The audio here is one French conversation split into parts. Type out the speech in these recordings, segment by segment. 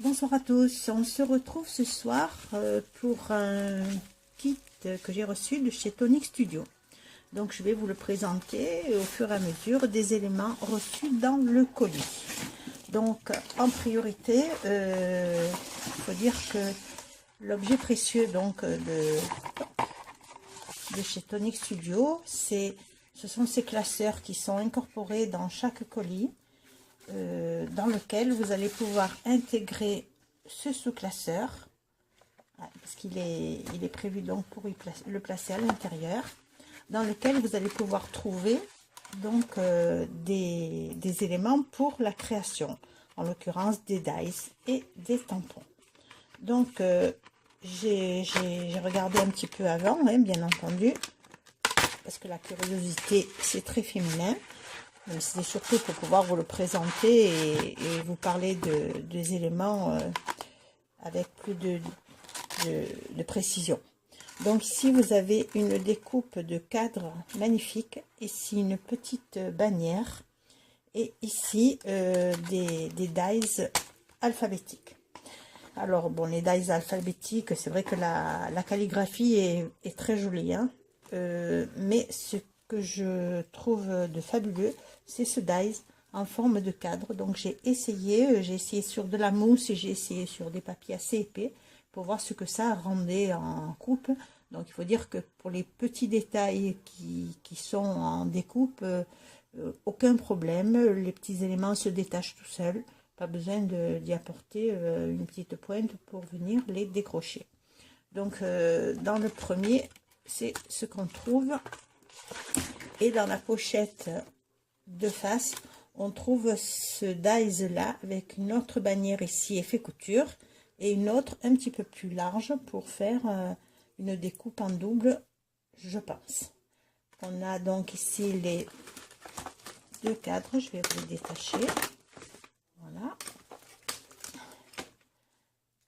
Bonsoir à tous, on se retrouve ce soir pour un kit que j'ai reçu de chez Tonic Studio. Donc je vais vous le présenter au fur et à mesure des éléments reçus dans le colis. Donc en priorité, il faut dire que l'objet précieux donc de chez Tonic Studio, ce sont ces classeurs qui sont incorporés dans chaque colis. Dans lequel vous allez pouvoir intégrer ce sous-classeur, parce qu'il est prévu donc pour le placer à l'intérieur, dans lequel vous allez pouvoir trouver donc des éléments pour la création, en l'occurrence des dies et des tampons. Donc j'ai regardé un petit peu avant, hein, bien entendu, parce que la curiosité c'est très féminin. C'est surtout pour pouvoir vous le présenter et vous parler des éléments avec plus de précision. Donc ici vous avez une découpe de cadre magnifique, ici une petite bannière et ici des dies alphabétiques. Alors bon, les dies alphabétiques, c'est vrai que la calligraphie est très jolie, hein, mais ce que je trouve de fabuleux, c'est ce dies en forme de cadre. Donc j'ai essayé sur de la mousse et j'ai essayé sur des papiers assez épais pour voir ce que ça rendait en coupe. Donc il faut dire que pour les petits détails qui sont en découpe, aucun problème, les petits éléments se détachent tout seuls, pas besoin d'y apporter une petite pointe pour venir les décrocher. Donc dans le premier, c'est ce qu'on trouve. Et dans la pochette de face, on trouve ce dies là avec une autre bannière ici effet couture et une autre un petit peu plus large pour faire une découpe en double, je pense. On a donc ici les deux cadres, je vais vous les détacher. Voilà.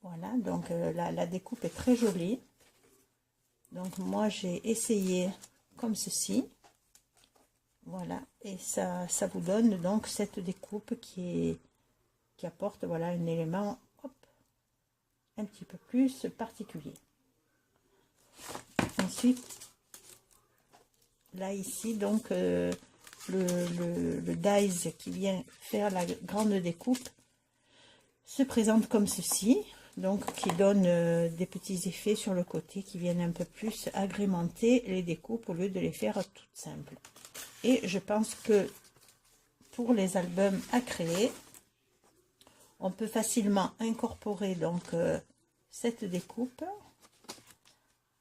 Voilà, donc la découpe est très jolie. Donc moi j'ai essayé comme ceci. Voilà, et ça vous donne donc cette découpe qui apporte voilà un élément hop, un petit peu plus particulier. Ensuite, là ici donc le dies qui vient faire la grande découpe se présente comme ceci, donc qui donne des petits effets sur le côté qui viennent un peu plus agrémenter les découpes au lieu de les faire toutes simples. Et je pense que pour les albums à créer, on peut facilement incorporer donc cette découpe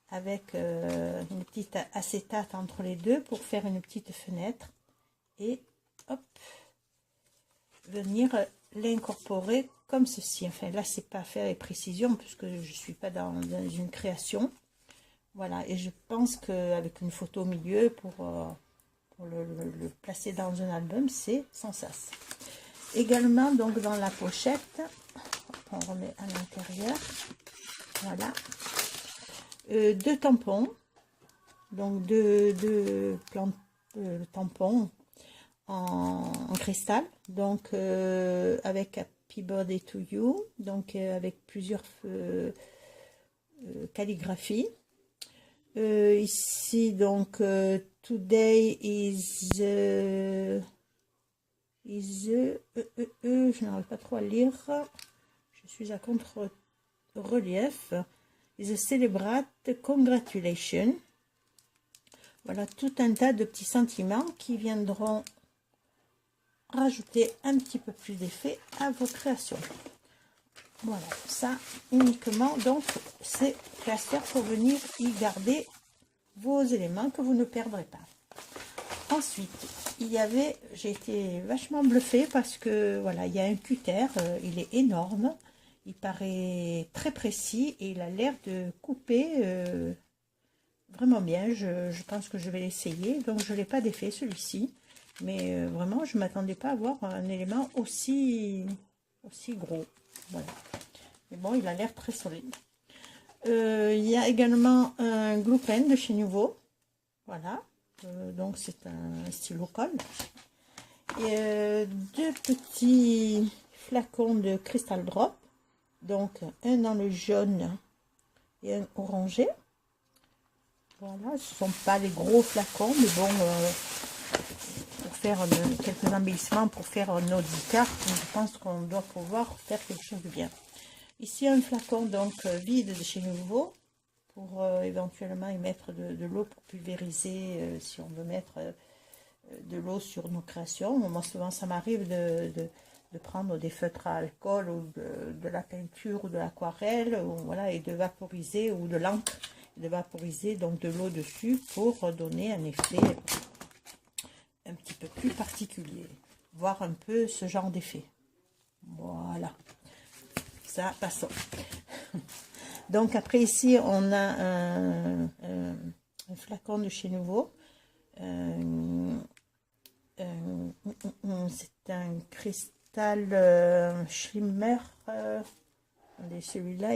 avec une petite acétate entre les deux pour faire une petite fenêtre et hop, venir l'incorporer comme ceci. Enfin là c'est pas fait avec précision puisque je suis pas dans une création. Voilà, et je pense qu'avec une photo au milieu pour le placer dans un album, c'est sans sas. Également donc dans la pochette, on remet à l'intérieur, voilà, deux tampons, donc deux tampons en cristal, donc avec Happy Birthday to You, donc avec plusieurs calligraphies. Ici donc today is je n'arrive pas trop à lire, je suis à contre relief, is a celebrate congratulations. Voilà tout un tas de petits sentiments qui viendront rajouter un petit peu plus d'effet à vos créations. Voilà, ça uniquement donc c'est classeur pour venir y garder vos éléments que vous ne perdrez pas. Ensuite, j'ai été vachement bluffée parce que voilà, il y a un cutter, il est énorme, il paraît très précis et il a l'air de couper vraiment bien. Je pense que je vais l'essayer, donc je n'ai pas d'effet celui-ci, mais vraiment je m'attendais pas à avoir un élément aussi gros. Voilà. Mais bon, il a l'air très solide. Il y a également un glue pen de chez Nuvo. Voilà. Donc c'est un stylo colle. Et deux petits flacons de Crystal Drop. Donc, un dans le jaune et un orangé. Voilà, ce ne sont pas les gros flacons, mais bon, pour faire quelques embellissements, pour faire nos 10 cartes, je pense qu'on doit pouvoir faire quelque chose de bien. Ici, un flacon donc vide de chez Nouveau, pour éventuellement y mettre de l'eau pour pulvériser, si on veut mettre de l'eau sur nos créations. Moi, souvent, ça m'arrive de prendre des feutres à alcool ou de la peinture ou de l'aquarelle, voilà, et de vaporiser, ou de l'encre, de vaporiser donc de l'eau dessus pour donner un effet un petit peu plus particulier, voir un peu ce genre d'effet. Voilà, ça, passons. Donc après ici, on a un flacon de chez Nouveau. C'est un cristal Schlimmer. Celui-là,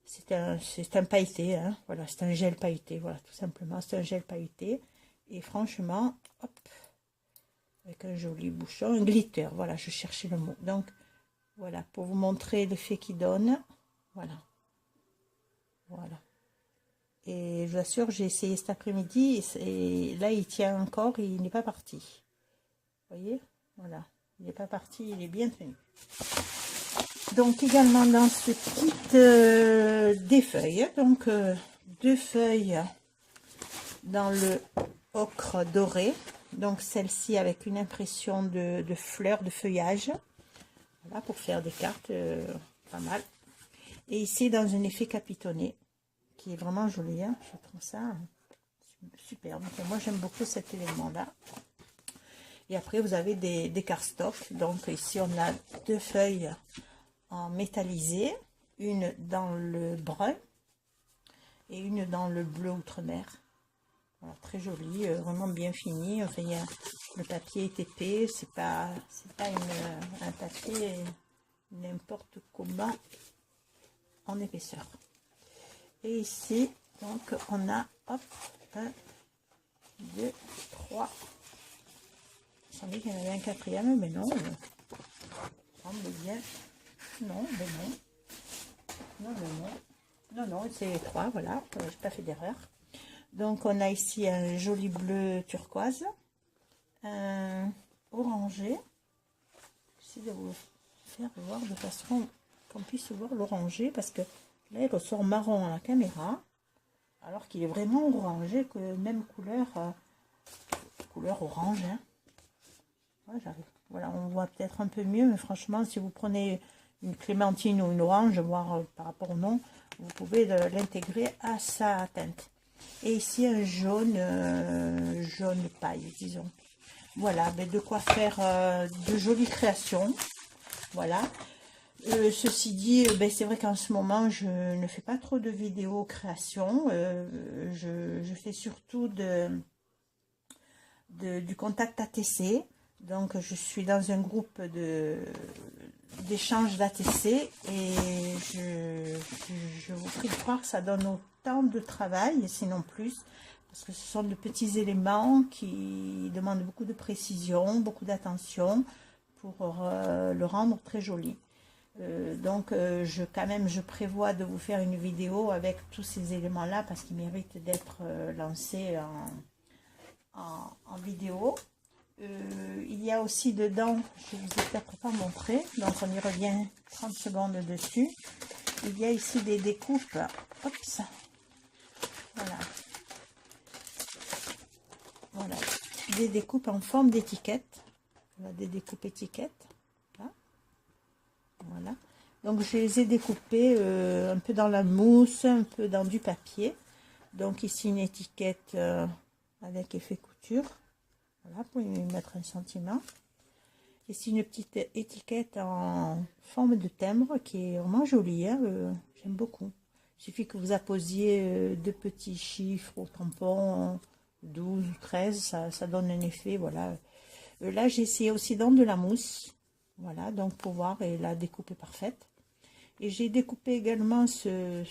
c'est un pailleté, hein. Voilà, c'est un gel pailleté, voilà, tout simplement, c'est un gel pailleté. Et franchement, hop, avec un joli bouchon, un glitter, voilà, je cherchais le mot. Donc, voilà, pour vous montrer l'effet qu'il donne, voilà. Voilà. Et je vous assure, j'ai essayé cet après-midi, et là, il tient encore, il n'est pas parti. Vous voyez, voilà, il n'est pas parti, il est bien tenu. Donc également dans ce kit des feuilles, donc 2 feuilles dans le ocre doré, donc celle-ci avec une impression de fleurs de feuillage, voilà, pour faire des cartes pas mal. Et ici dans un effet capitonné qui est vraiment joli, hein, je trouve ça super. Donc moi j'aime beaucoup cet élément là. Et après vous avez des cardstock, donc ici on a 2 feuilles en métallisé, une dans le brun et une dans le bleu outre-mer. Voilà, très joli, vraiment bien fini. Enfin, le papier est épais, c'est pas un papier n'importe comment en épaisseur. Et ici, donc on a, hop, 1, 2, 3. Il semblait qu'il y en avait un quatrième, mais non. Semble bien. Non, ben non. Non, c'est 3, voilà, j'ai pas fait d'erreur. Donc on a ici un joli bleu turquoise, un orangé. J'essaie de vous faire voir de façon qu'on puisse voir l'orangé, parce que là il ressort marron à la caméra, alors qu'il est vraiment orangé, que même couleur orange, hein. Ouais, j'arrive. Voilà, on voit peut-être un peu mieux, mais franchement, si vous prenez une clémentine ou une orange, voire par rapport au nom, vous pouvez l'intégrer à sa teinte. Et ici, un jaune, jaune paille, disons. Voilà, ben de quoi faire de jolies créations. Voilà. Ceci dit, ben c'est vrai qu'en ce moment, je ne fais pas trop de vidéos création. Je fais surtout du contact ATC. Donc, je suis dans un groupe d'échange d'ATC et je vous prie de croire que ça donne autant de travail, sinon plus, parce que ce sont de petits éléments qui demandent beaucoup de précision, beaucoup d'attention pour le rendre très joli. Donc, je prévois de vous faire une vidéo avec tous ces éléments-là parce qu'ils méritent d'être lancés en vidéo. Il y a aussi dedans, je vous ai peut-être pas montré, donc on y revient 30 secondes dessus. Il y a ici des découpes, hop, ça, voilà, des découpes en forme d'étiquette, voilà, des découpes étiquettes, voilà. Donc je les ai découpées un peu dans la mousse, un peu dans du papier. Donc ici une étiquette avec effet couture. Voilà, pour y mettre un sentiment. Ici une petite étiquette en forme de timbre qui est vraiment jolie, hein, j'aime beaucoup. Il suffit que vous apposiez 2 petits chiffres au tampon, 12 ou 13, ça donne un effet, voilà. Là j'ai essayé aussi dans de la mousse, voilà, donc pour voir, et la découpe est parfaite. Et j'ai découpé également ce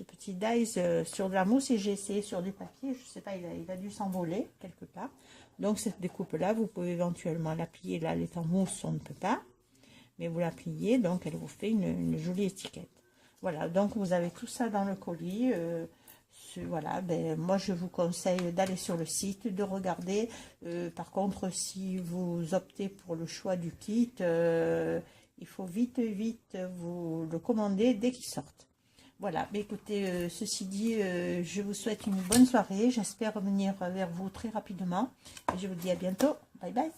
petit dies sur de la mousse et j'ai essayé sur du papier. Je sais pas, il a dû s'envoler quelque part. Donc cette découpe là, vous pouvez éventuellement la plier. Là elle est en mousse, on ne peut pas, mais vous la pliez, donc elle vous fait une jolie étiquette. Voilà, donc vous avez tout ça dans le colis. Voilà, ben, moi je vous conseille d'aller sur le site, de regarder. Par contre, si vous optez pour le choix du kit, il faut vite vous le commander dès qu'il sorte. Voilà, mais écoutez, ceci dit, je vous souhaite une bonne soirée. J'espère revenir vers vous très rapidement. Et je vous dis à bientôt. Bye bye.